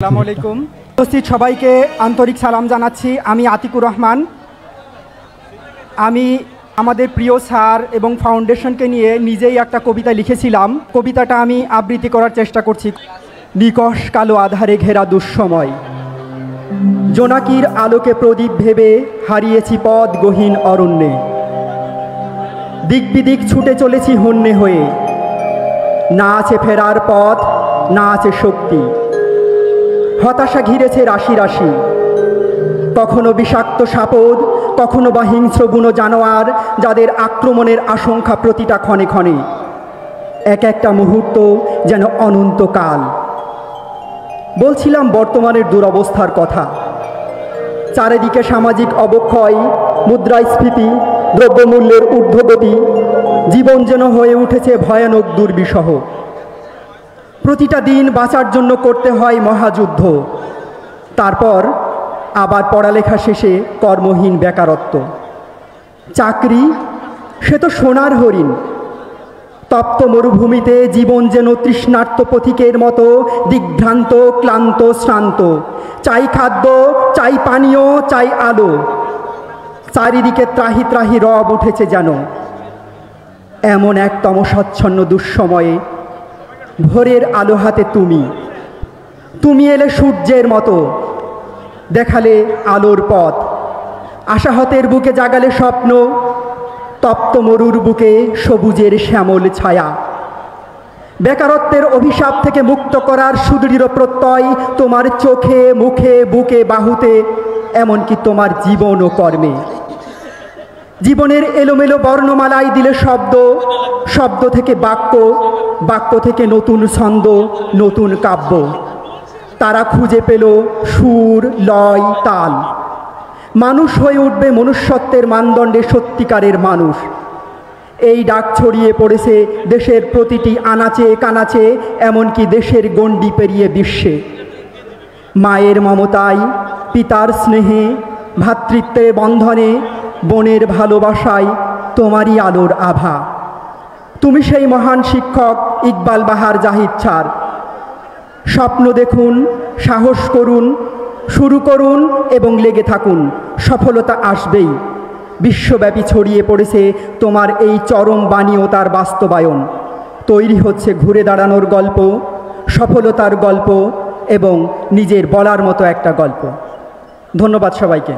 আসসালামু আলাইকুম। উপস্থিত সবাইকে আন্তরিক সালাম জানাচ্ছি। আমি আতিকুর রহমান। আমি আমাদের প্রিয় স্যার এবং ফাউন্ডেশনকে নিয়ে নিজেই একটা কবিতা লিখেছিলাম। কবিতাটা আমি আবৃত্তি করার চেষ্টা করছি। নিকষ কালো আধারে ঘেরা দুঃসময়, জোনাকির আলোকে প্রদীপ ভেবে হারিয়েছি পথ গহীন অরণ্যে। দিক বিদিক ছুটে চলেছি হন্যে হয়ে, না আছে ফেরার পথ, না আছে শক্তি। হতাশা ঘিরেছে রাশি রাশি, কখনো বিষাক্ত সাপদ, কখনো বা হিংস্র বুনো জানোয়ার, যাদের আক্রমণের আশঙ্কা প্রতিটা ক্ষণে ক্ষণে। এক একটা মুহূর্ত যেন অনন্তকাল। বলছিলাম বর্তমানের দুরবস্থার কথা। চারিদিকে সামাজিক অবক্ষয়, মুদ্রাস্ফীতি, দ্রব্যমূল্যের ঊর্ধ্বগতি, জীবন যেন হয়ে উঠেছে ভয়ানক দুর্বিষহ। প্রতিটা দিন বাঁচার জন্য করতে হয় মহাযুদ্ধ। তারপর আবার পড়ালেখা শেষে কর্মহীন বেকারত্ব। চাকরি সে তো সোনার হরিণ। তপ্ত মরুভূমিতে জীবন যেন তৃষ্ণার্ত পথিকের মতো দিগ্ভ্রান্ত, ক্লান্ত, শ্রান্ত। চাই খাদ্য, চাই পানীয়, চাই আলো। চারিদিকে ত্রাহি ত্রাহি রব উঠেছে যেন। এমন এক তমসাচ্ছন্ন দুঃসময়ে ভোরের আলো হাতে তুমি এলে সূর্যের মতো, দেখালে আলোর পথ। আশাহতের বুকে জাগালে স্বপ্ন, তপ্ত মরুর বুকে সবুজের শ্যামল ছায়া। বেকারত্বের অভিশাপ থেকে মুক্ত করার সুদৃঢ় প্রত্যয় তোমার চোখে, মুখে, বুকে, বাহুতে, এমনকি তোমার জীবন ও কর্মে। জীবনের এলোমেলো বর্ণমালায় দিলে শব্দ, শব্দ থেকে বাক্য, বাক্য থেকে নতুন ছন্দ, নতুন কাব্য। তারা খুঁজে পেল সুর, লয়, তাল। মানুষ হয়ে উঠবে মনুষ্যত্বের মানদণ্ডে সত্যিকারের মানুষ। এই ডাক ছড়িয়ে পড়েছে দেশের প্রতিটি আনাচে কানাচে, এমনকি দেশের গণ্ডি পেরিয়ে বিশ্বে। মায়ের মমতায়, পিতার স্নেহে, ভ্রাতৃত্বের বন্ধনে, বোনের ভালোবাসায় তোমারই আলোর আভা। তুমি সেই মহান শিক্ষক ইকবাল বাহার জাহিদ স্যার। স্বপ্ন দেখুন, সাহস করুন, শুরু করুন এবং লেগে থাকুন। সফলতা আসবেই। বিশ্বব্যাপী ছড়িয়ে পড়েছে তোমার এই চরম বাণী ও তার বাস্তবায়ন। তৈরি হচ্ছে ঘুরে দাঁড়ানোর গল্প, সফলতার গল্প এবং নিজের বলার মতো একটা গল্প। ধন্যবাদ সবাইকে।